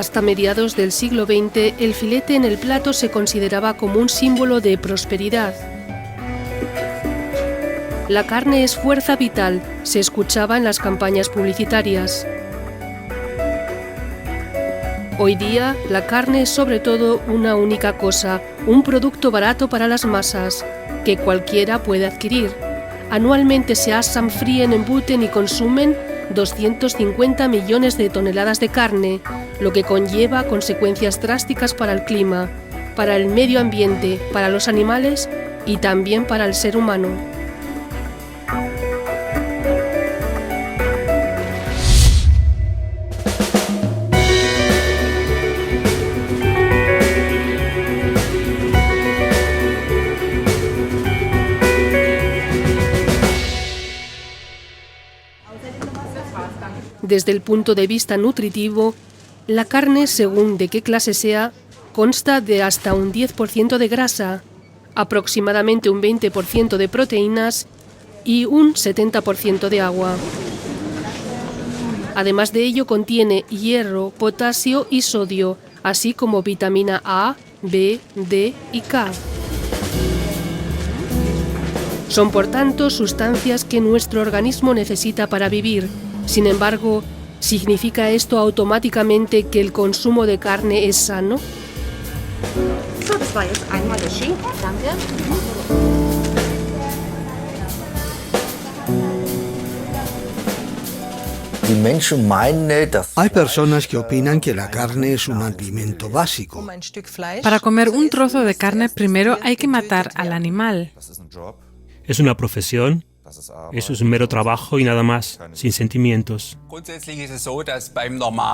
Hasta mediados del siglo XX, el filete en el plato se consideraba como un símbolo de prosperidad. La carne es fuerza vital, se escuchaba en las campañas publicitarias. Hoy día, la carne es sobre todo una única cosa, un producto barato para las masas, que cualquiera puede adquirir. Anualmente se asan, fríen, embuten y consumen 250 millones de toneladas de carne, lo que conlleva consecuencias drásticas para el clima, para el medio ambiente, para los animales y también para el ser humano. Desde el punto de vista nutritivo, la carne, según de qué clase sea, consta de hasta un 10% de grasa, aproximadamente un 20% de proteínas y un 70% de agua. Además de ello, contiene hierro, potasio y sodio, así como vitamina A, B, D y K. Son, por tanto, sustancias que nuestro organismo necesita para vivir. Sin embargo, ¿significa esto automáticamente que el consumo de carne es sano? Hay personas que opinan que la carne es un alimento básico. Para comer un trozo de carne, primero hay que matar al animal. Es una profesión. Eso es un mero trabajo y nada más, sin sentimientos.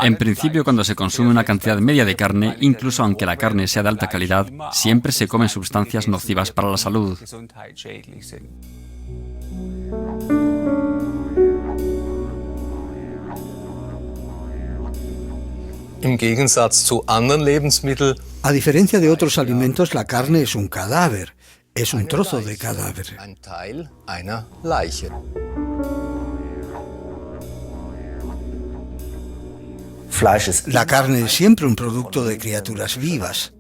En principio, cuando se consume una cantidad media de carne, incluso aunque la carne sea de alta calidad, siempre se comen sustancias nocivas para la salud. A diferencia de otros alimentos, la carne es un cadáver. Es un trozo de cadáver. La carne es siempre un producto de criaturas vivas.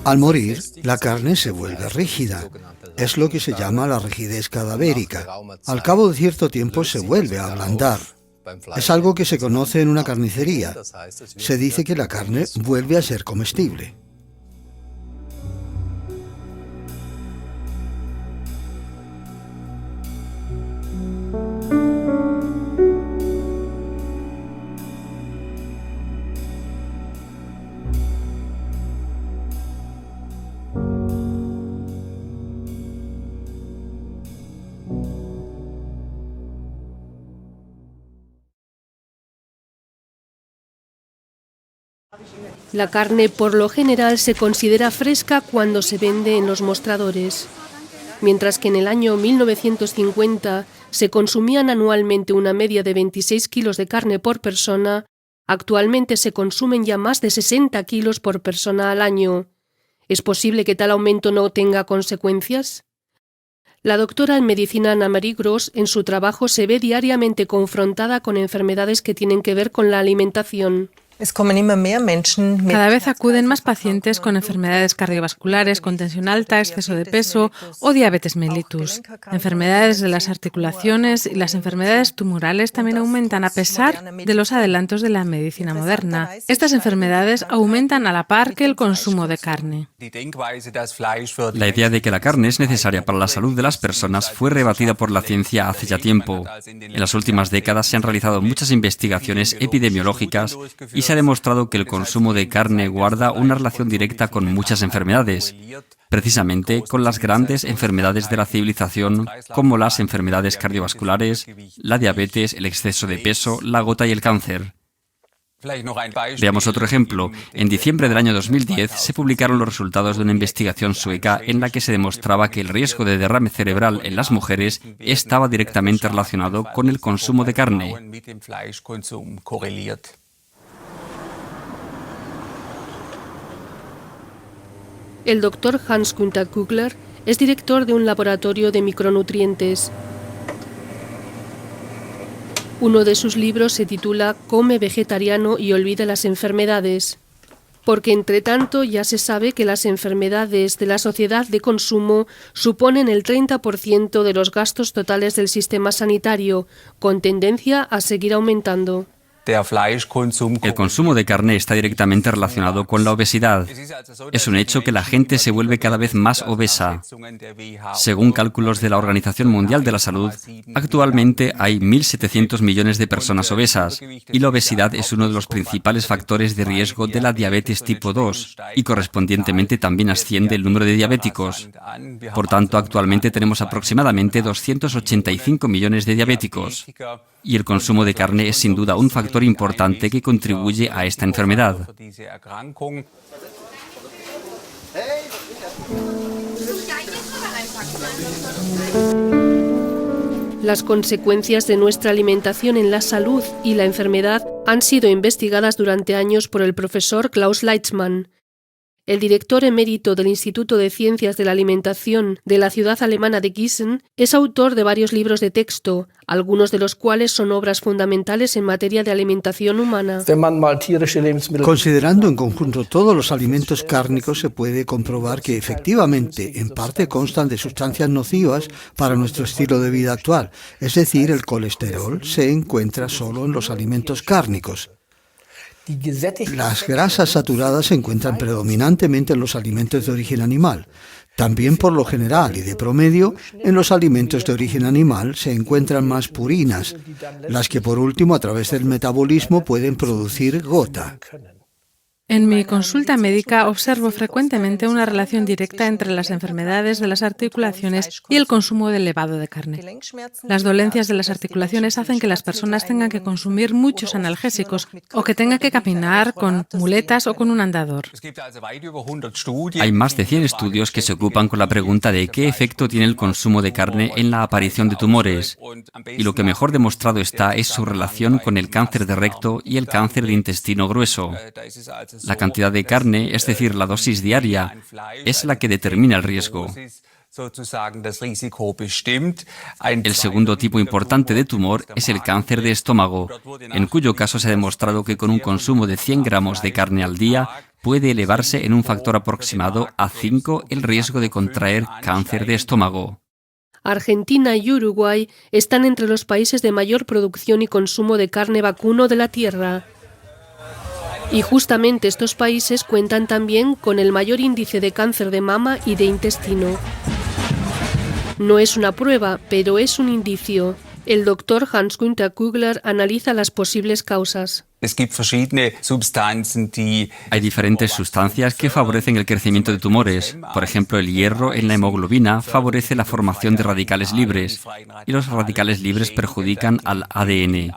Al morir, la carne se vuelve rígida. Es lo que se llama la rigidez cadavérica. Al cabo de cierto tiempo se vuelve a ablandar. Es algo que se conoce en una carnicería. Se dice que la carne vuelve a ser comestible. La carne por lo general se considera fresca cuando se vende en los mostradores. Mientras que en el año 1950 se consumían anualmente una media de 26 kilos de carne por persona, actualmente se consumen ya más de 60 kilos por persona al año. ¿Es posible que tal aumento no tenga consecuencias? La doctora en medicina Anna-Marie Gross en su trabajo se ve diariamente confrontada con enfermedades que tienen que ver con la alimentación. Cada vez acuden más pacientes con enfermedades cardiovasculares, con tensión alta, exceso de peso o diabetes mellitus. Enfermedades de las articulaciones y las enfermedades tumorales también aumentan a pesar de los adelantos de la medicina moderna. Estas enfermedades aumentan a la par que el consumo de carne. La idea de que la carne es necesaria para la salud de las personas fue rebatida por la ciencia hace ya tiempo. En las últimas décadas se han realizado muchas investigaciones epidemiológicas y se ha demostrado que el consumo de carne guarda una relación directa con muchas enfermedades, precisamente con las grandes enfermedades de la civilización, como las enfermedades cardiovasculares, la diabetes, el exceso de peso, la gota y el cáncer. Veamos otro ejemplo. En diciembre del año 2010 se publicaron los resultados de una investigación sueca en la que se demostraba que el riesgo de derrame cerebral en las mujeres estaba directamente relacionado con el consumo de carne. El doctor Hans-Günther Kugler es director de un laboratorio de micronutrientes. Uno de sus libros se titula Come vegetariano y olvida las enfermedades, porque entre tanto ya se sabe que las enfermedades de la sociedad de consumo suponen el 30% de los gastos totales del sistema sanitario, con tendencia a seguir aumentando. El consumo de carne está directamente relacionado con la obesidad. Es un hecho que la gente se vuelve cada vez más obesa. Según cálculos de la Organización Mundial de la Salud, actualmente hay 1.700 millones de personas obesas y la obesidad es uno de los principales factores de riesgo de la diabetes tipo 2 y correspondientemente también asciende el número de diabéticos. Por tanto, actualmente tenemos aproximadamente 285 millones de diabéticos. Y el consumo de carne es sin duda un factor importante que contribuye a esta enfermedad. Las consecuencias de nuestra alimentación en la salud y la enfermedad han sido investigadas durante años por el profesor Klaus Leitzmann. El director emérito del Instituto de Ciencias de la Alimentación de la ciudad alemana de Gießen es autor de varios libros de texto, algunos de los cuales son obras fundamentales en materia de alimentación humana. Considerando en conjunto todos los alimentos cárnicos, se puede comprobar que efectivamente en parte constan de sustancias nocivas para nuestro estilo de vida actual, es decir, el colesterol se encuentra solo en los alimentos cárnicos. Las grasas saturadas se encuentran predominantemente en los alimentos de origen animal. También por lo general y de promedio, en los alimentos de origen animal se encuentran más purinas, las que por último a través del metabolismo pueden producir gota. En mi consulta médica observo frecuentemente una relación directa entre las enfermedades de las articulaciones y el consumo elevado de carne. Las dolencias de las articulaciones hacen que las personas tengan que consumir muchos analgésicos o que tengan que caminar con muletas o con un andador. Hay más de 100 estudios que se ocupan con la pregunta de qué efecto tiene el consumo de carne en la aparición de tumores. Y lo que mejor demostrado está es su relación con el cáncer de recto y el cáncer de intestino grueso. La cantidad de carne, es decir, la dosis diaria, es la que determina el riesgo. El segundo tipo importante de tumor es el cáncer de estómago, en cuyo caso se ha demostrado que con un consumo de 100 gramos de carne al día puede elevarse en un factor aproximado a 5 el riesgo de contraer cáncer de estómago. Argentina y Uruguay están entre los países de mayor producción y consumo de carne vacuno de la tierra. Y justamente estos países cuentan también con el mayor índice de cáncer de mama y de intestino. No es una prueba, pero es un indicio. El doctor Hans-Günther Kugler analiza las posibles causas. Hay diferentes sustancias que favorecen el crecimiento de tumores. Por ejemplo, el hierro en la hemoglobina favorece la formación de radicales libres y los radicales libres perjudican al ADN.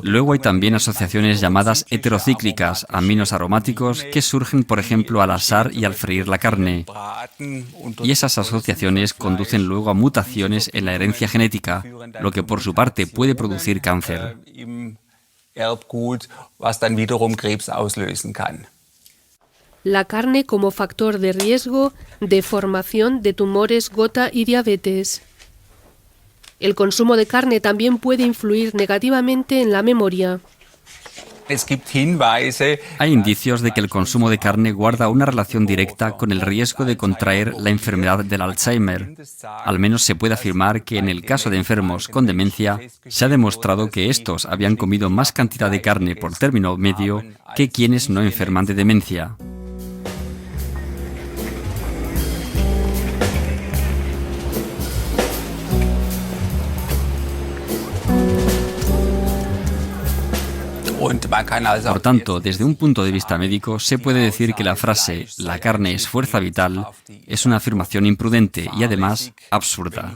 Luego hay también asociaciones llamadas heterocíclicas, aminos aromáticos, que surgen, por ejemplo, al asar y al freír la carne. Y esas asociaciones conducen luego a mutaciones en la herencia genética, lo que por su parte puede producir cáncer. La carne como factor de riesgo de formación de tumores, gota y diabetes. El consumo de carne también puede influir negativamente en la memoria. Hay indicios de que el consumo de carne guarda una relación directa con el riesgo de contraer la enfermedad del Alzheimer. Al menos se puede afirmar que en el caso de enfermos con demencia, se ha demostrado que estos habían comido más cantidad de carne por término medio que quienes no enferman de demencia. Por tanto, desde un punto de vista médico, se puede decir que la frase «la carne es fuerza vital» es una afirmación imprudente y además absurda.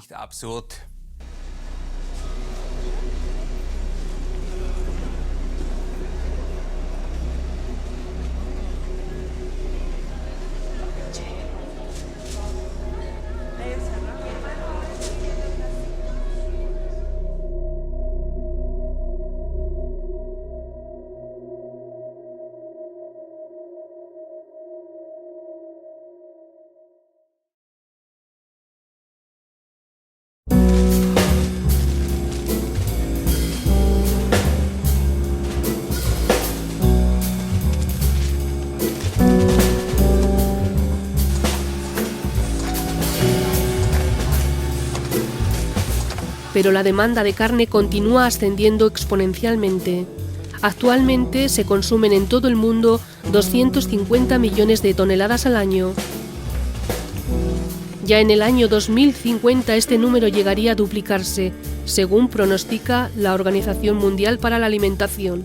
pero la demanda de carne continúa ascendiendo exponencialmente. Actualmente se consumen en todo el mundo 250 millones de toneladas al año. Ya en el año 2050 este número llegaría a duplicarse, según pronostica la Organización Mundial para la Alimentación.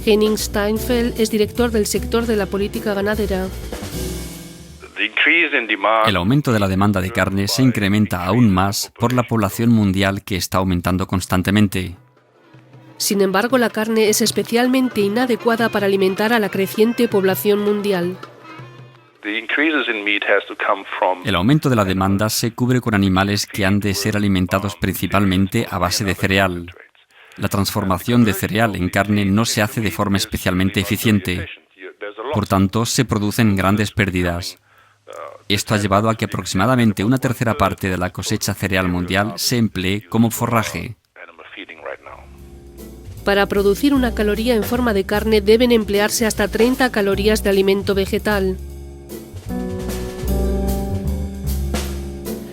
Henning Steinfeld es director del sector de la política ganadera. El aumento de la demanda de carne se incrementa aún más por la población mundial que está aumentando constantemente. Sin embargo, la carne es especialmente inadecuada para alimentar a la creciente población mundial. El aumento de la demanda se cubre con animales que han de ser alimentados principalmente a base de cereal. La transformación de cereal en carne no se hace de forma especialmente eficiente. Por tanto, se producen grandes pérdidas. Esto ha llevado a que aproximadamente una tercera parte de la cosecha cereal mundial se emplee como forraje. Para producir una caloría en forma de carne deben emplearse hasta 30 calorías de alimento vegetal.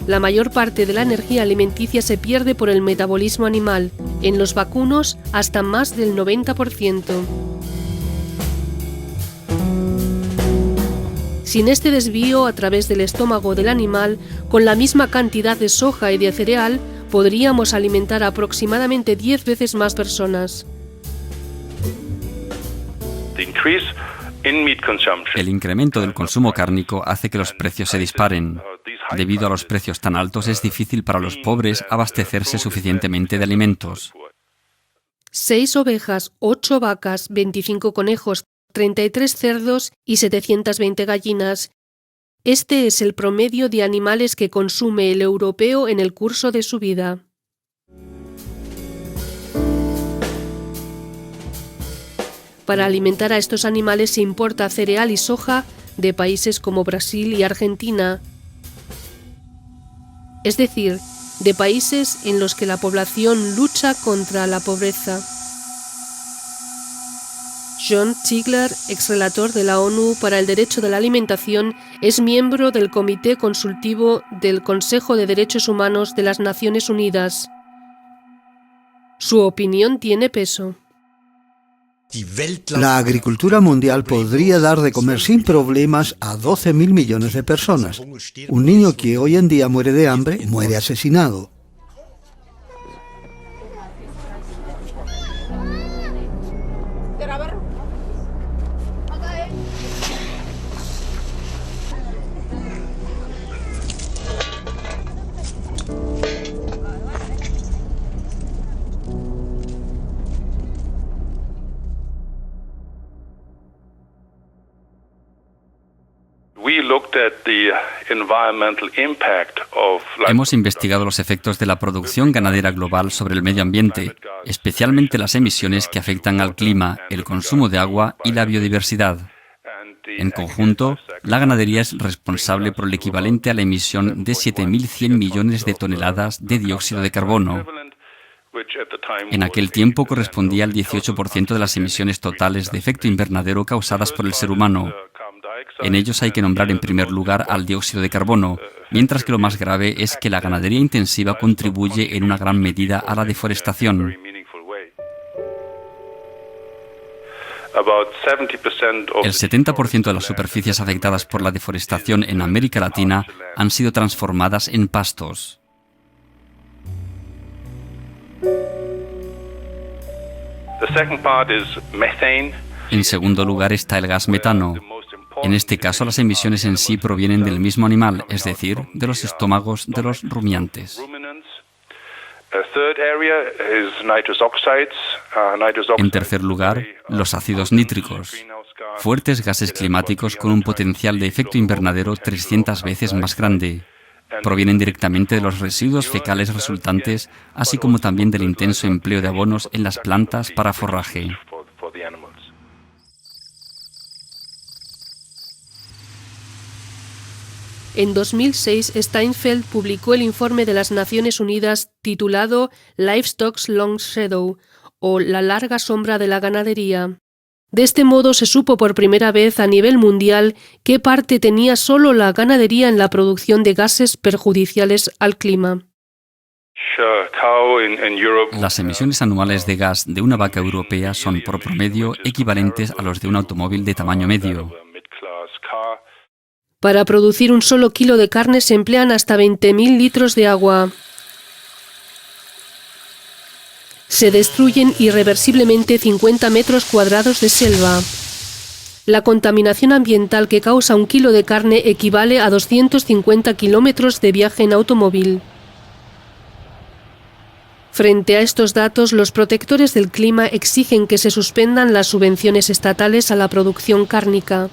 La mayor parte de la energía alimenticia se pierde por el metabolismo animal, en los vacunos hasta más del 90%. Sin este desvío a través del estómago del animal, con la misma cantidad de soja y de cereal, podríamos alimentar a aproximadamente 10 veces más personas. El incremento del consumo cárnico hace que los precios se disparen. Debido a los precios tan altos, es difícil para los pobres abastecerse suficientemente de alimentos. 6 ovejas, 8 vacas, 25 conejos, 33 cerdos y 720 gallinas. Este es el promedio de animales que consume el europeo en el curso de su vida. Para alimentar a estos animales se importa cereal y soja de países como Brasil y Argentina, es decir, de países en los que la población lucha contra la pobreza. John Ziegler, exrelator de la ONU para el Derecho de la Alimentación, es miembro del Comité Consultivo del Consejo de Derechos Humanos de las Naciones Unidas. Su opinión tiene peso. La agricultura mundial podría dar de comer sin problemas a 12.000 millones de personas. Un niño que hoy en día muere de hambre, muere asesinado. Hemos investigado los efectos de la producción ganadera global sobre el medio ambiente, especialmente las emisiones que afectan al clima, el consumo de agua y la biodiversidad. En conjunto, la ganadería es responsable por el equivalente a la emisión de 7.100 millones de toneladas de dióxido de carbono. En aquel tiempo correspondía al 18% de las emisiones totales de efecto invernadero causadas por el ser humano. En ellos hay que nombrar en primer lugar al dióxido de carbono, mientras que lo más grave es que la ganadería intensiva contribuye en una gran medida a la deforestación. El 70% de las superficies afectadas por la deforestación en América Latina han sido transformadas en pastos. En segundo lugar está el gas metano. En este caso, las emisiones en sí provienen del mismo animal, es decir, de los estómagos de los rumiantes. En tercer lugar, los ácidos nítricos, fuertes gases climáticos con un potencial de efecto invernadero 300 veces más grande. Provienen directamente de los residuos fecales resultantes, así como también del intenso empleo de abonos en las plantas para forraje. En 2006, Steinfeld publicó el informe de las Naciones Unidas titulado Livestock's Long Shadow, o La larga sombra de la ganadería. De este modo se supo por primera vez a nivel mundial qué parte tenía solo la ganadería en la producción de gases perjudiciales al clima. Las emisiones anuales de gas de una vaca europea son por promedio equivalentes a los de un automóvil de tamaño medio. Para producir un solo kilo de carne se emplean hasta 20.000 litros de agua. Se destruyen irreversiblemente 50 metros cuadrados de selva. La contaminación ambiental que causa un kilo de carne equivale a 250 kilómetros de viaje en automóvil. Frente a estos datos, los protectores del clima exigen que se suspendan las subvenciones estatales a la producción cárnica.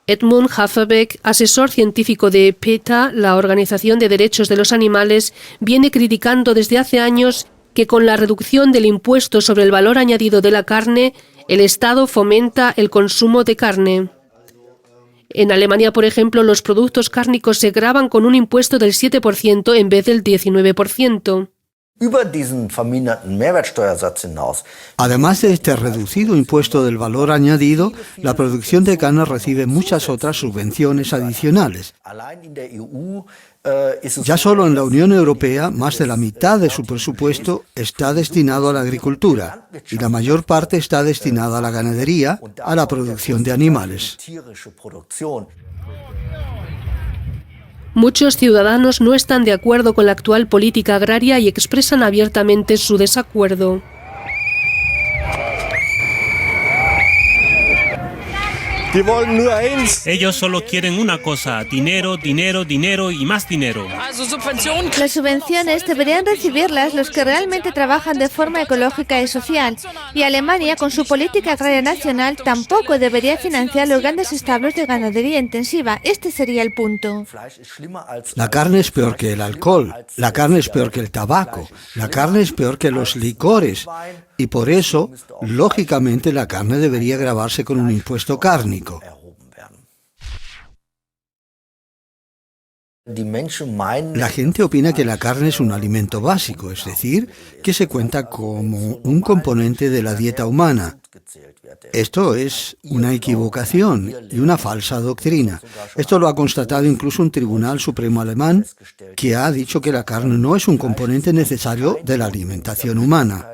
Edmund Haferbeck, asesor científico de PETA, la Organización de Derechos de los Animales, viene criticando desde hace años que con la reducción del impuesto sobre el valor añadido de la carne, el Estado fomenta el consumo de carne. En Alemania, por ejemplo, los productos cárnicos se gravan con un impuesto del 7% en vez del 19%. Además de este reducido impuesto del valor añadido, la producción de carne recibe muchas otras subvenciones adicionales. Ya solo en la Unión Europea, más de la mitad de su presupuesto está destinado a la agricultura y la mayor parte está destinada a la ganadería, a la producción de animales. Muchos ciudadanos no están de acuerdo con la actual política agraria y expresan abiertamente su desacuerdo. Ellos solo quieren una cosa: dinero, dinero, dinero y más dinero. Las subvenciones deberían recibirlas los que realmente trabajan de forma ecológica y social. Y Alemania, con su política agraria nacional, tampoco debería financiar los grandes establos de ganadería intensiva. Este sería el punto. La carne es peor que el alcohol, la carne es peor que el tabaco, la carne es peor que los licores. Y por eso, lógicamente, la carne debería gravarse con un impuesto cárnico. La gente opina que la carne es un alimento básico, es decir, que se cuenta como un componente de la dieta humana. Esto es una equivocación y una falsa doctrina. Esto lo ha constatado incluso un tribunal supremo alemán, que ha dicho que la carne no es un componente necesario de la alimentación humana.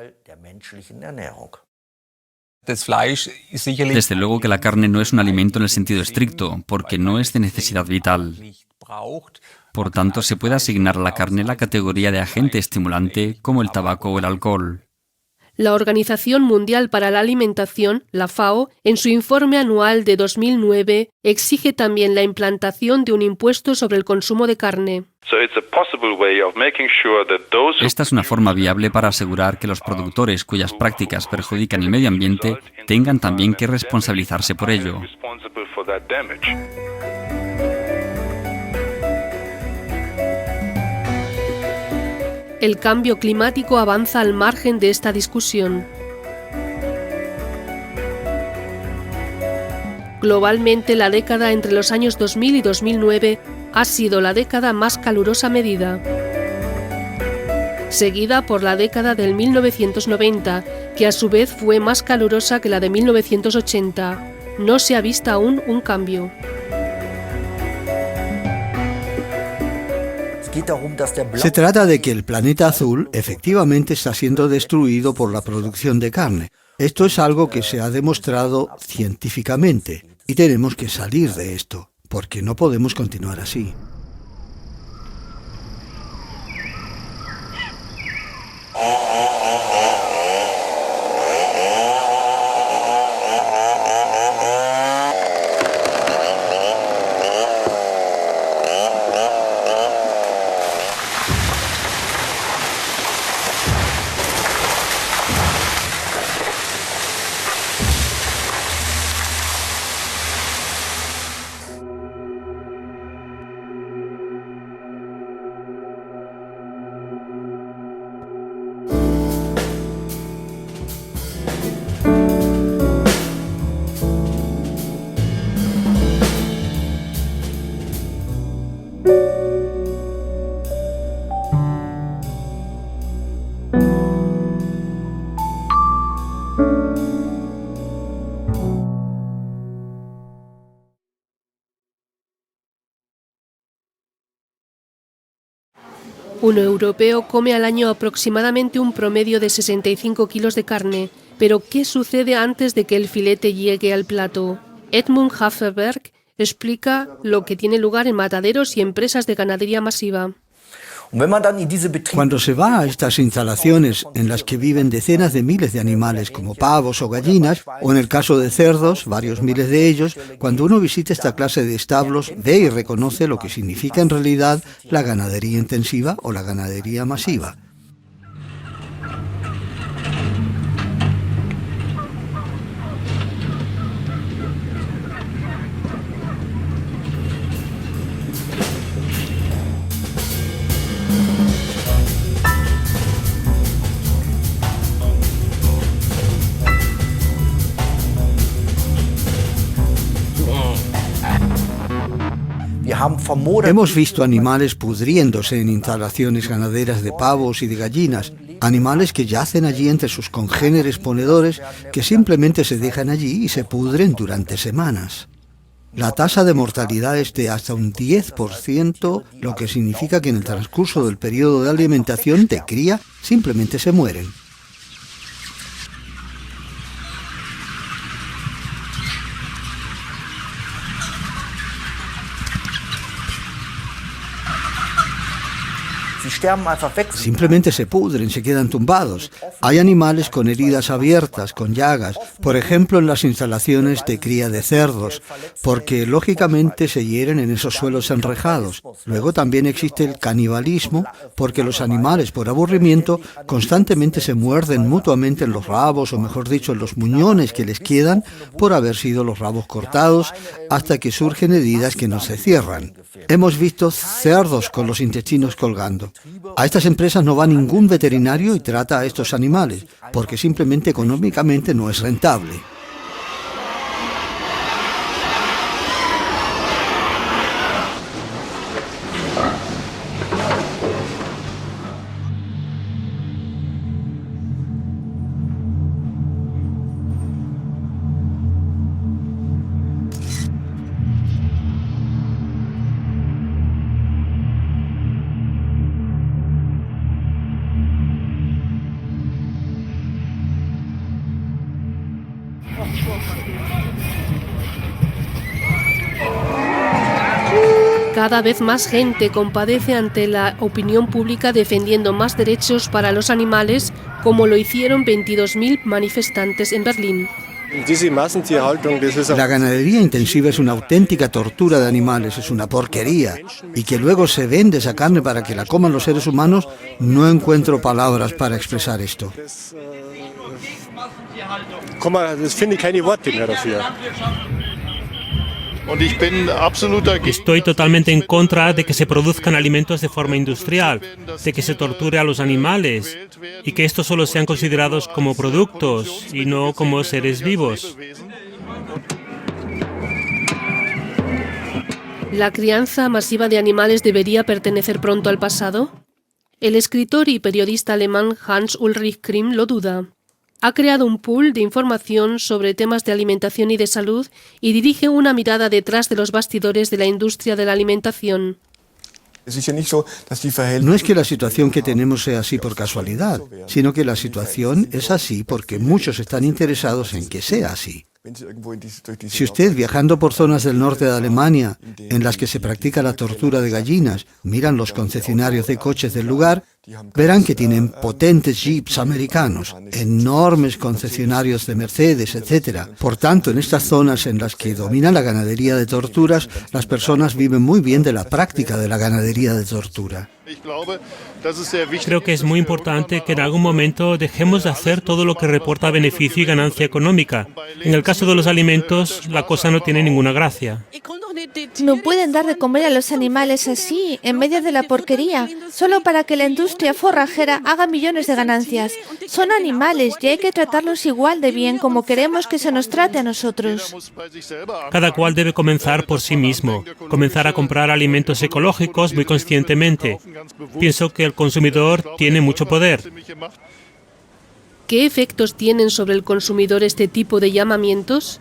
Desde luego que la carne no es un alimento en el sentido estricto, porque no es de necesidad vital. Por tanto, se puede asignar a la carne la categoría de agente estimulante como el tabaco o el alcohol. La Organización Mundial para la Alimentación, la FAO, en su informe anual de 2009, exige también la implantación de un impuesto sobre el consumo de carne. Esta es una forma viable para asegurar que los productores cuyas prácticas perjudican el medio ambiente tengan también que responsabilizarse por ello. El cambio climático avanza al margen de esta discusión. Globalmente, la década entre los años 2000 y 2009 ha sido la década más calurosa medida, seguida por la década del 1990, que a su vez fue más calurosa que la de 1980. No se ha visto aún un cambio. Se trata de que el planeta azul efectivamente está siendo destruido por la producción de carne. Esto es algo que se ha demostrado científicamente y tenemos que salir de esto, porque no podemos continuar así. Un europeo come al año aproximadamente un promedio de 65 kilos de carne, pero ¿qué sucede antes de que el filete llegue al plato? Edmund Haferberg explica lo que tiene lugar en mataderos y empresas de ganadería masiva. Cuando se va a estas instalaciones en las que viven decenas de miles de animales como pavos o gallinas, o en el caso de cerdos, varios miles de ellos, cuando uno visita esta clase de establos, ve y reconoce lo que significa en realidad la ganadería intensiva o la ganadería masiva. Hemos visto animales pudriéndose en instalaciones ganaderas de pavos y de gallinas, animales que yacen allí entre sus congéneres ponedores que simplemente se dejan allí y se pudren durante semanas. La tasa de mortalidad es de hasta un 10%, lo que significa que en el transcurso del periodo de alimentación de cría simplemente se mueren. Simplemente se pudren, se quedan tumbados. Hay animales con heridas abiertas, con llagas, por ejemplo en las instalaciones de cría de cerdos, porque lógicamente se hieren en esos suelos enrejados. Luego también existe el canibalismo, porque los animales por aburrimiento constantemente se muerden mutuamente en los rabos, o mejor dicho, en los muñones que les quedan por haber sido los rabos cortados, hasta que surgen heridas que no se cierran. Hemos visto cerdos con los intestinos colgando. A estas empresas no va ningún veterinario y trata a estos animales, porque simplemente económicamente no es rentable. Cada vez más gente compadece ante la opinión pública defendiendo más derechos para los animales, como lo hicieron 22.000 manifestantes en Berlín. La ganadería intensiva es una auténtica tortura de animales, es una porquería. Y que luego se vende esa carne para que la coman los seres humanos, no encuentro palabras para expresar esto. Estoy totalmente en contra de que se produzcan alimentos de forma industrial, de que se torture a los animales y que estos solo sean considerados como productos y no como seres vivos. ¿La crianza masiva de animales debería pertenecer pronto al pasado? El escritor y periodista alemán Hans Ulrich Krimm lo duda. Ha creado un pool de información sobre temas de alimentación y de salud y dirige una mirada detrás de los bastidores de la industria de la alimentación. No es que la situación que tenemos sea así por casualidad, sino que la situación es así porque muchos están interesados en que sea así. Si usted, viajando por zonas del norte de Alemania, en las que se practica la tortura de gallinas, miran los concesionarios de coches del lugar, verán que tienen potentes jeeps americanos, enormes concesionarios de Mercedes, etc. Por tanto, en estas zonas en las que domina la ganadería de torturas, las personas viven muy bien de la práctica de la ganadería de tortura. Creo que es muy importante que en algún momento dejemos de hacer todo lo que reporta beneficio y ganancia económica. En el caso de los alimentos, la cosa no tiene ninguna gracia. No pueden dar de comer a los animales así, en medio de la porquería, solo para que la industria forrajera haga millones de ganancias. Son animales y hay que tratarlos igual de bien como queremos que se nos trate a nosotros. Cada cual debe comenzar por sí mismo, comenzar a comprar alimentos ecológicos muy conscientemente. Pienso que el consumidor tiene mucho poder. ¿Qué efectos tienen sobre el consumidor este tipo de llamamientos?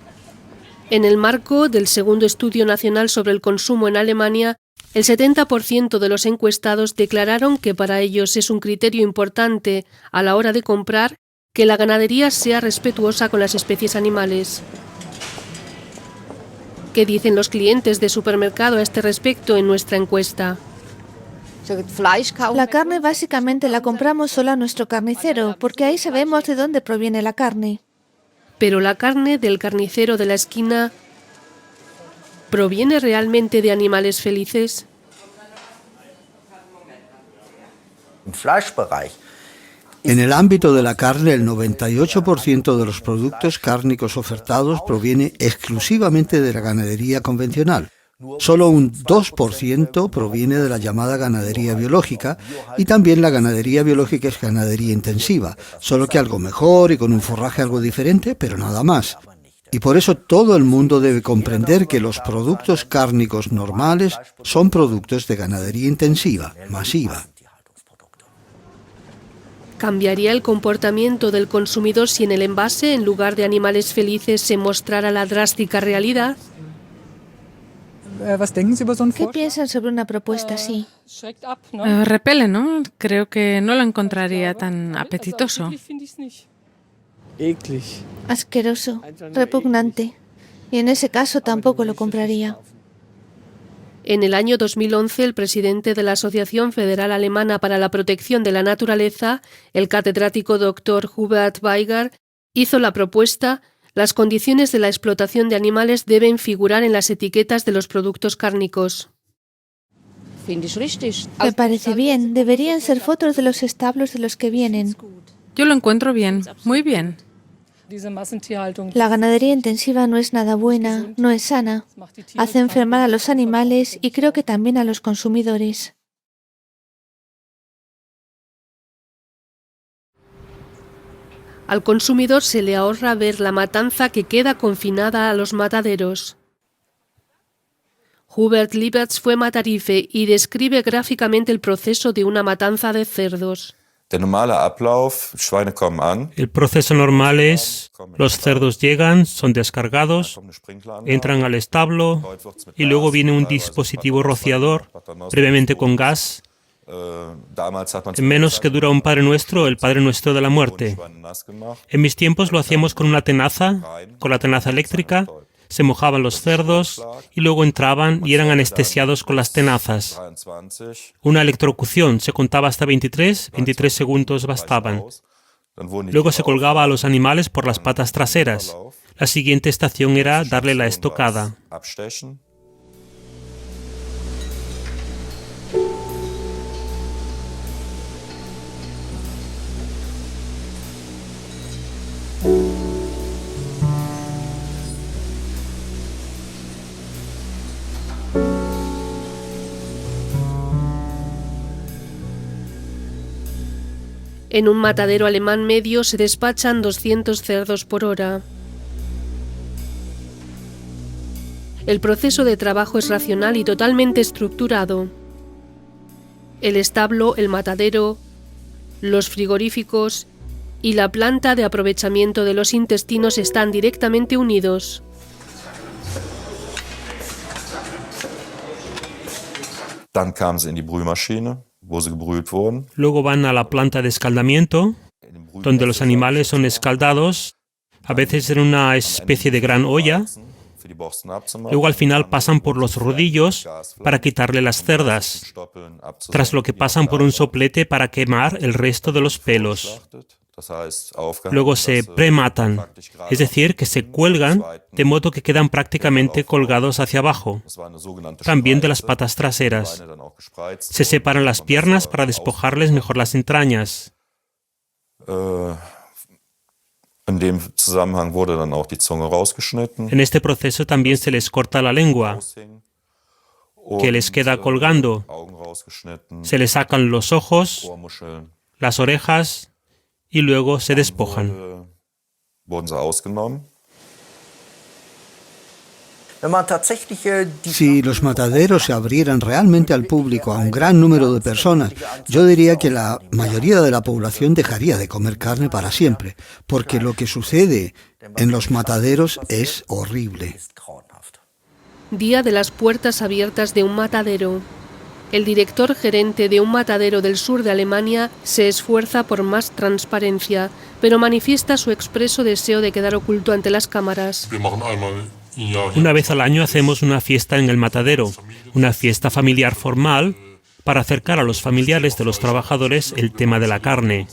En el marco del segundo Estudio Nacional sobre el Consumo en Alemania, El 70% de los encuestados declararon que para ellos es un criterio importante a la hora de comprar que la ganadería sea respetuosa con las especies animales. ¿Qué dicen los clientes de supermercado a este respecto en nuestra encuesta? La carne básicamente la compramos solo a nuestro carnicero, porque ahí sabemos de dónde proviene la carne. Pero la carne del carnicero de la esquina, ¿proviene realmente de animales felices? En el ámbito de la carne, el 98% de los productos cárnicos ofertados proviene exclusivamente de la ganadería convencional. Solo un 2% proviene de la llamada ganadería biológica, y también la ganadería biológica es ganadería intensiva, solo que algo mejor y con un forraje algo diferente, pero nada más. Y por eso todo el mundo debe comprender que los productos cárnicos normales son productos de ganadería intensiva, masiva. ¿Cambiaría el comportamiento del consumidor si en el envase, en lugar de animales felices, se mostrara la drástica realidad? ¿Qué piensan sobre una propuesta así? Repele, ¿no? Creo que no lo encontraría tan apetitoso. Asqueroso, repugnante. Y en ese caso tampoco lo compraría. En el año 2011, el presidente de la Asociación Federal Alemana para la Protección de la Naturaleza, el catedrático Dr. Hubert Weiger, hizo la propuesta: las condiciones de la explotación de animales deben figurar en las etiquetas de los productos cárnicos. Me parece bien. Deberían ser fotos de los establos de los que vienen. Yo lo encuentro bien, muy bien. La ganadería intensiva no es nada buena, no es sana. Hace enfermar a los animales y creo que también a los consumidores. Al consumidor se le ahorra ver la matanza que queda confinada a los mataderos. Hubert Liebertz fue matarife y describe gráficamente el proceso de una matanza de cerdos. El proceso normal es: los cerdos llegan, son descargados, entran al establo y luego viene un dispositivo rociador, previamente con gas. En menos que dura un Padre Nuestro, el Padre Nuestro de la muerte. En mis tiempos lo hacíamos con una tenaza, con la tenaza eléctrica. Se mojaban los cerdos y luego entraban y eran anestesiados con las tenazas. Una electrocución, se contaba hasta 23 segundos bastaban. Luego se colgaba a los animales por las patas traseras. La siguiente estación era darle la estocada. En un matadero alemán medio se despachan 200 cerdos por hora. El proceso de trabajo es racional y totalmente estructurado. El establo, el matadero, los frigoríficos y la planta de aprovechamiento de los intestinos están directamente unidos. Dann kamen sie in die Brühmaschine, wo sie gebrüht wurden. Luego van a la planta de escaldamiento, donde los animales son escaldados, a veces en una especie de gran olla. Luego al final pasan por los rodillos para quitarle las cerdas, tras lo que pasan por un soplete para quemar el resto de los pelos. Luego se prematan, es decir, que se cuelgan de modo que quedan prácticamente colgados hacia abajo, también de las patas traseras. Se separan las piernas para despojarles mejor las entrañas. En este proceso también se les corta la lengua, que les queda colgando. Se les sacan los ojos, las orejas y luego se despojan. Si los mataderos se abrieran realmente al público, a un gran número de personas, yo diría que la mayoría de la población dejaría de comer carne para siempre, porque lo que sucede en los mataderos es horrible. día de las puertas abiertas de un matadero. El director gerente de un matadero del sur de Alemania se esfuerza por más transparencia, pero manifiesta su expreso deseo de quedar oculto ante las cámaras. Una vez al año hacemos una fiesta en el matadero, una fiesta familiar formal, para acercar a los familiares de los trabajadores el tema de la carne.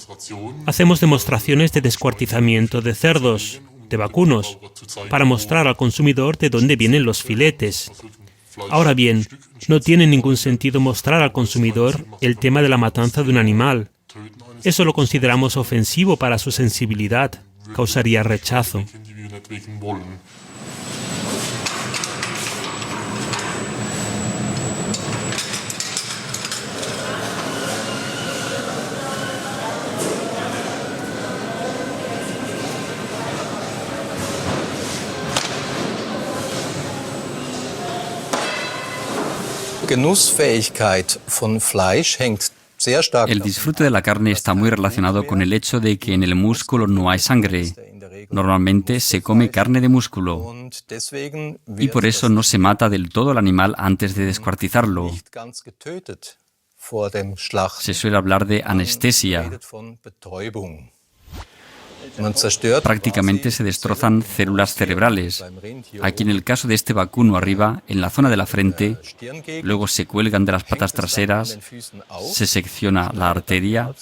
Hacemos demostraciones de descuartizamiento de cerdos, de vacunos, para mostrar al consumidor de dónde vienen los filetes. Ahora bien, no tiene ningún sentido mostrar al consumidor el tema de la matanza de un animal. Eso lo consideramos ofensivo para su sensibilidad, causaría rechazo. El disfrute de la carne está muy relacionado con el hecho de que en el músculo no hay sangre. Normalmente se come carne de músculo y por eso no se mata del todo al animal antes de descuartizarlo. Se suele hablar de anestesia. Prácticamente se destrozan células cerebrales. Aquí en el caso de este vacuno arriba, en la zona de la frente, luego se cuelgan de las patas traseras, se secciona la arteria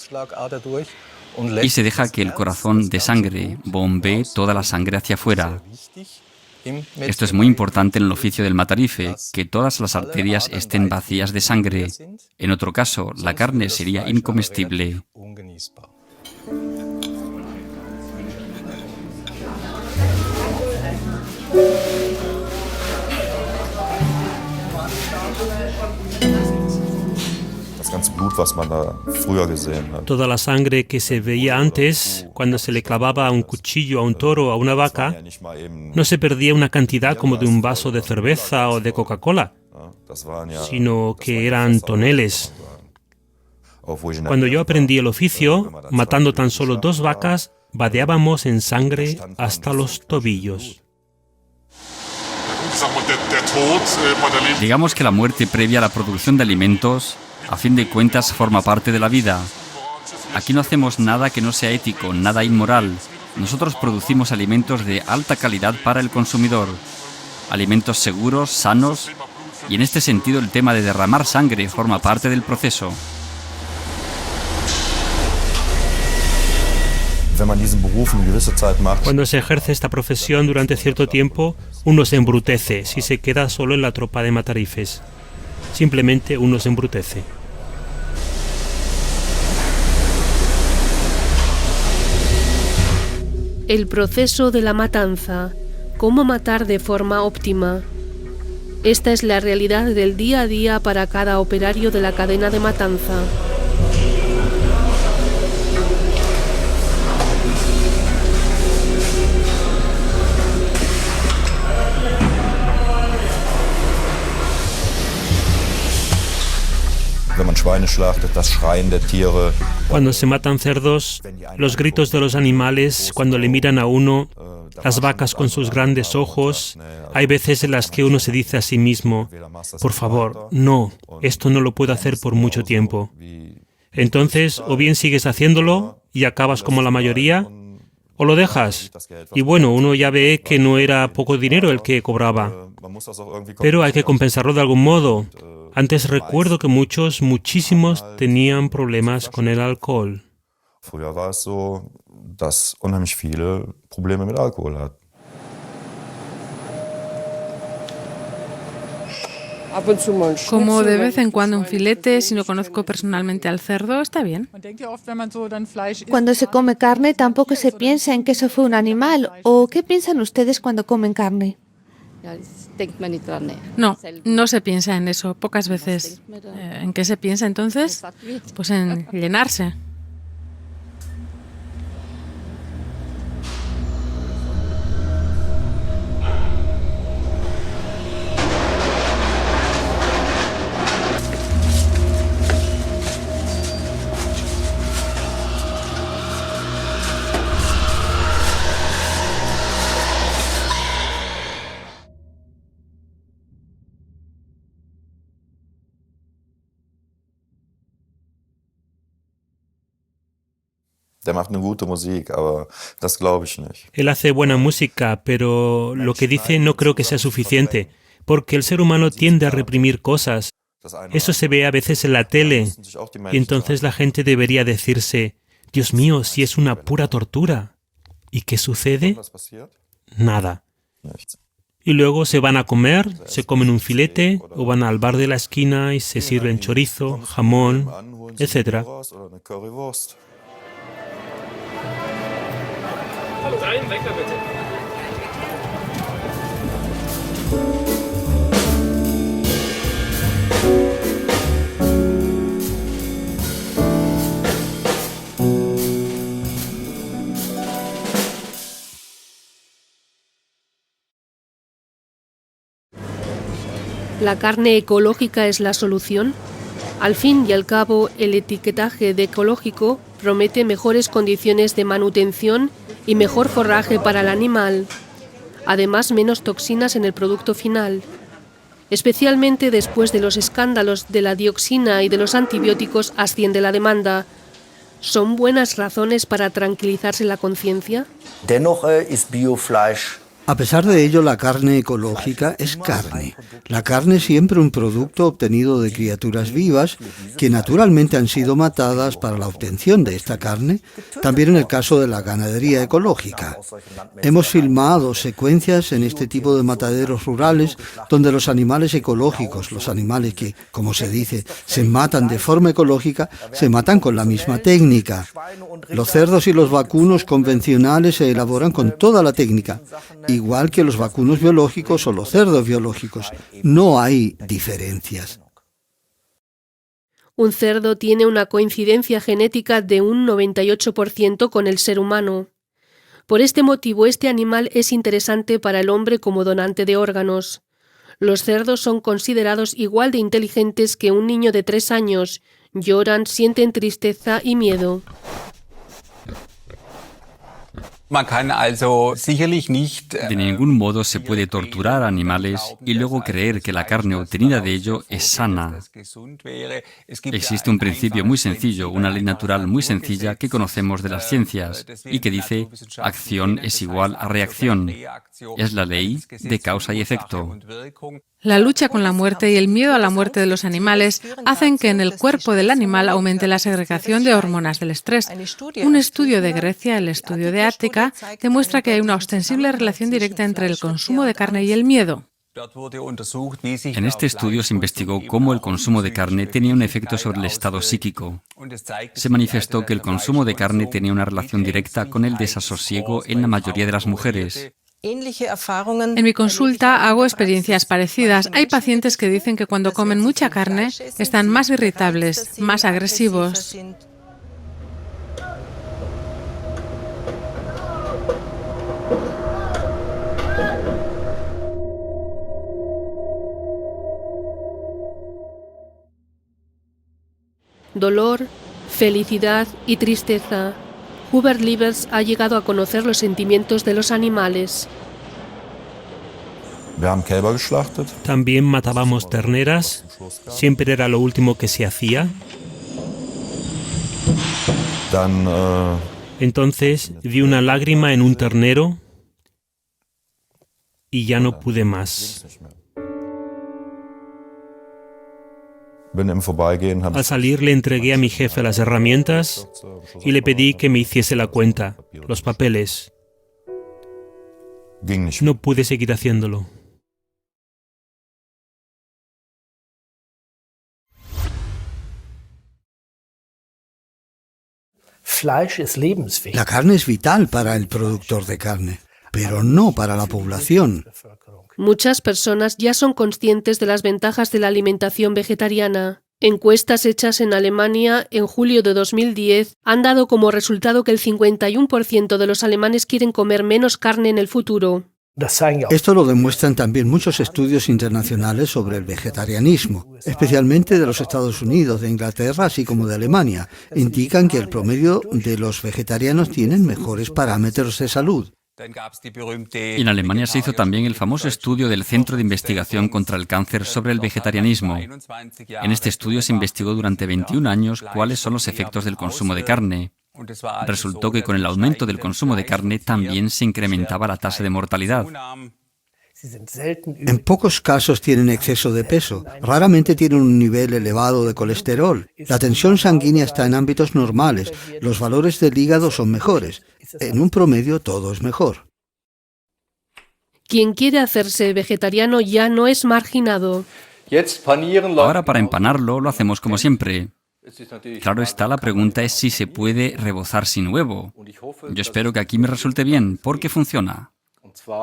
y se deja que el corazón de sangre bombee toda la sangre hacia afuera. Esto es muy importante en el oficio del matarife, que todas las arterias estén vacías de sangre. En otro caso, la carne sería incomestible. Toda la sangre que se veía antes, cuando se le clavaba un cuchillo a un toro o a una vaca, no se perdía una cantidad como de un vaso de cerveza o de Coca-Cola, sino que eran toneles. Cuando yo aprendí el oficio, matando tan solo 2 vacas, vadeábamos en sangre hasta los tobillos. Digamos que la muerte previa a la producción de alimentos, a fin de cuentas, forma parte de la vida. Aquí no hacemos nada que no sea ético, nada inmoral. Nosotros producimos alimentos de alta calidad para el consumidor. Alimentos seguros, sanos, y en este sentido el tema de derramar sangre forma parte del proceso. Cuando se ejerce esta profesión durante cierto tiempo, uno se embrutece si se queda solo en la tropa de matarifes. Simplemente uno se embrutece. El proceso de la matanza. ¿Cómo matar de forma óptima? Esta es la realidad del día a día para cada operario de la cadena de matanza. Cuando se matan cerdos, los gritos de los animales cuando le miran a uno, las vacas con sus grandes ojos, hay veces en las que uno se dice a sí mismo, por favor, no, esto no lo puedo hacer por mucho tiempo. Entonces, o bien sigues haciéndolo y acabas como la mayoría, o lo dejas. Y bueno, uno ya ve que no era poco dinero el que cobraba, pero hay que compensarlo de algún modo. Antes recuerdo que muchísimos tenían problemas con el alcohol. Como de vez en cuando un filete, si no conozco personalmente al cerdo, está bien. Cuando se come carne, tampoco se piensa en que eso fue un animal. ¿O qué piensan ustedes cuando comen carne? No, no se piensa en eso, pocas veces. ¿En qué se piensa entonces? Pues en llenarse. Él hace buena música, pero lo que dice no creo que sea suficiente, porque el ser humano tiende a reprimir cosas. Eso se ve a veces en la tele, y entonces la gente debería decirse, Dios mío, si es una pura tortura. ¿Y qué sucede? Nada. Y luego se van a comer, se comen un filete, o van al bar de la esquina y se sirven chorizo, jamón, etc. ¿La carne ecológica es la solución? Al fin y al cabo, el etiquetaje de ecológico promete mejores condiciones de manutención y mejor forraje para el animal. Además, menos toxinas en el producto final. Especialmente después de los escándalos de la dioxina y de los antibióticos, asciende la demanda. ¿Son buenas razones para tranquilizarse la conciencia? Dennoch ist Biofleisch. A pesar de ello, la carne ecológica es carne. La carne es siempre un producto obtenido de criaturas vivas que naturalmente han sido matadas para la obtención de esta carne, también en el caso de la ganadería ecológica. Hemos filmado secuencias en este tipo de mataderos rurales donde los animales ecológicos, los animales que, como se dice, se matan de forma ecológica, se matan con la misma técnica. Los cerdos y los vacunos convencionales se elaboran con toda la técnica, igual que los vacunos biológicos o los cerdos biológicos. No hay diferencias. Un cerdo tiene una coincidencia genética de un 98% con el ser humano. Por este motivo, este animal es interesante para el hombre como donante de órganos. Los cerdos son considerados igual de inteligentes que un niño de 3 años. Lloran, sienten tristeza y miedo. De ningún modo se puede torturar a animales y luego creer que la carne obtenida de ello es sana. Existe un principio muy sencillo, una ley natural muy sencilla que conocemos de las ciencias y que dice acción es igual a reacción. Es la ley de causa y efecto. La lucha con la muerte y el miedo a la muerte de los animales hacen que en el cuerpo del animal aumente la segregación de hormonas del estrés. Un estudio de Grecia, el estudio de Ática, demuestra que hay una ostensible relación directa entre el consumo de carne y el miedo. En este estudio se investigó cómo el consumo de carne tenía un efecto sobre el estado psíquico. Se manifestó que el consumo de carne tenía una relación directa con el desasosiego en la mayoría de las mujeres. En mi consulta hago experiencias parecidas. Hay pacientes que dicen que cuando comen mucha carne están más irritables, más agresivos. Dolor, felicidad y tristeza. Hubert Liebers ha llegado a conocer los sentimientos de los animales. También matábamos terneras. Siempre era lo último que se hacía. Entonces vi una lágrima en un ternero y ya no pude más. Al salir le entregué a mi jefe las herramientas y le pedí que me hiciese la cuenta, los papeles. No pude seguir haciéndolo. La carne es vital para el productor de carne, pero no para la población. Muchas personas ya son conscientes de las ventajas de la alimentación vegetariana. Encuestas hechas en Alemania en julio de 2010 han dado como resultado que el 51% de los alemanes quieren comer menos carne en el futuro. Esto lo demuestran también muchos estudios internacionales sobre el vegetarianismo, especialmente de los Estados Unidos, de Inglaterra, así como de Alemania. Indican que el promedio de los vegetarianos tienen mejores parámetros de salud. En Alemania se hizo también el famoso estudio del Centro de Investigación contra el Cáncer sobre el vegetarianismo. En este estudio se investigó durante 21 años cuáles son los efectos del consumo de carne. Resultó que con el aumento del consumo de carne también se incrementaba la tasa de mortalidad. En pocos casos tienen exceso de peso, raramente tienen un nivel elevado de colesterol. La tensión sanguínea está en ámbitos normales, los valores del hígado son mejores. En un promedio todo es mejor. Quien quiere hacerse vegetariano ya no es marginado. Ahora para empanarlo lo hacemos como siempre. Claro está, la pregunta es si se puede rebozar sin huevo. Yo espero que aquí me resulte bien, porque funciona.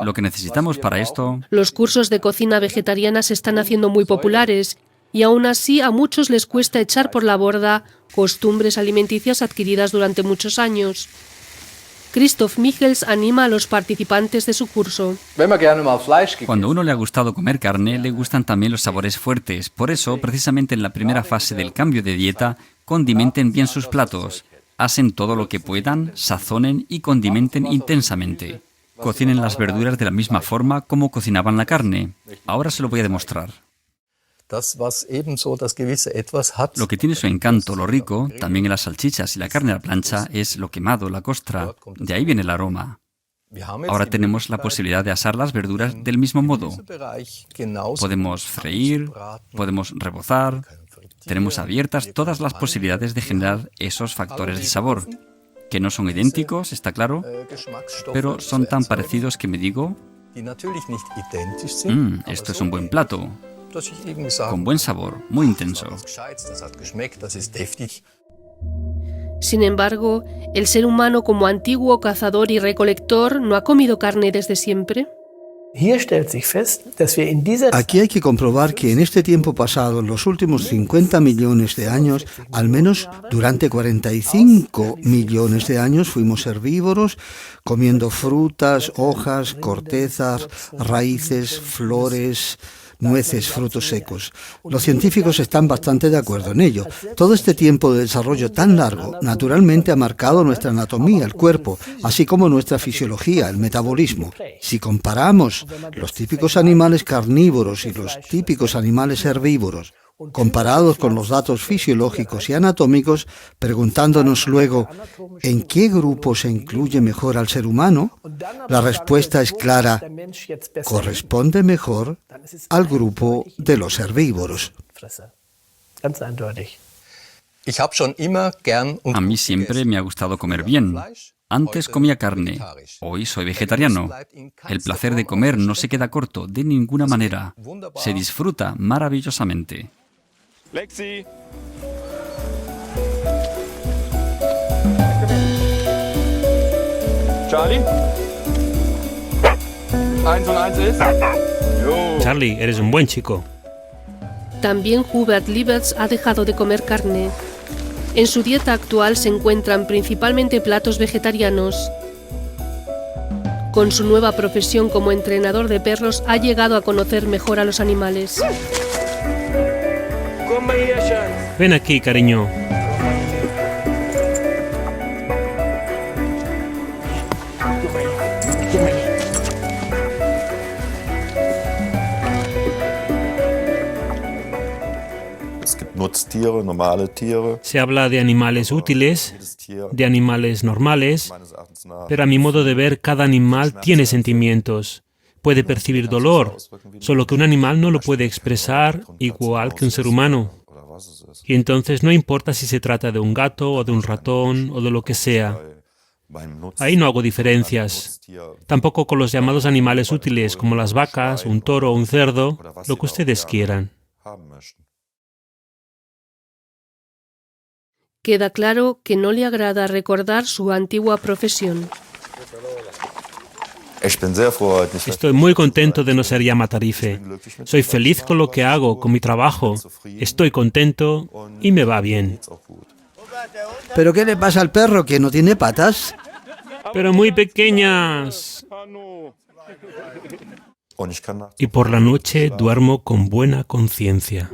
Lo que necesitamos para esto... Los cursos de cocina vegetariana se están haciendo muy populares y aún así a muchos les cuesta echar por la borda costumbres alimenticias adquiridas durante muchos años. Christoph Michels anima a los participantes de su curso. Cuando a uno le ha gustado comer carne, le gustan también los sabores fuertes. Por eso, precisamente en la primera fase del cambio de dieta, condimenten bien sus platos. Hacen todo lo que puedan, sazonen y condimenten intensamente. Cocinen las verduras de la misma forma como cocinaban la carne. Ahora se lo voy a demostrar. Lo que tiene su encanto, lo rico, también en las salchichas y la carne a la plancha, es lo quemado, la costra. De ahí viene el aroma. Ahora tenemos la posibilidad de asar las verduras del mismo modo. Podemos freír, podemos rebozar. Tenemos abiertas todas las posibilidades de generar esos factores de sabor, que no son idénticos, está claro, pero son tan parecidos que me digo, esto es un buen plato, con buen sabor, muy intenso. Sin embargo, ¿el ser humano como antiguo cazador y recolector no ha comido carne desde siempre? Aquí hay que comprobar que en este tiempo pasado, en los últimos 50 millones de años, al menos durante 45 millones de años fuimos herbívoros, comiendo frutas, hojas, cortezas, raíces, flores, nueces, frutos secos. Los científicos están bastante de acuerdo en ello. Todo este tiempo de desarrollo tan largo, naturalmente ha marcado nuestra anatomía, el cuerpo, así como nuestra fisiología, el metabolismo. Si comparamos los típicos animales carnívoros y los típicos animales herbívoros, comparados con los datos fisiológicos y anatómicos, preguntándonos luego ¿en qué grupo se incluye mejor al ser humano? La respuesta es clara: corresponde mejor al grupo de los herbívoros. A mí siempre me ha gustado comer bien. Antes comía carne, hoy soy vegetariano. El placer de comer no se queda corto de ninguna manera. Se disfruta maravillosamente. Lexi. Charlie. 1 und 1 ist. Charlie, eres un buen chico. También Hubert Lieberts ha dejado de comer carne. En su dieta actual se encuentran principalmente platos vegetarianos. Con su nueva profesión como entrenador de perros ha llegado a conocer mejor a los animales. Ven aquí, cariño. Se habla de animales útiles, de animales normales, pero a mi modo de ver, cada animal tiene sentimientos. Puede percibir dolor, solo que un animal no lo puede expresar igual que un ser humano. Y entonces no importa si se trata de un gato o de un ratón o de lo que sea. Ahí no hago diferencias. Tampoco con los llamados animales útiles, como las vacas, un toro o un cerdo, lo que ustedes quieran. Queda claro que no le agrada recordar su antigua profesión. Estoy muy contento de no ser ya matarife. Soy feliz con lo que hago, con mi trabajo. Estoy contento y me va bien. ¿Pero qué le pasa al perro, que no tiene patas? Pero muy pequeñas. Y por la noche duermo con buena conciencia.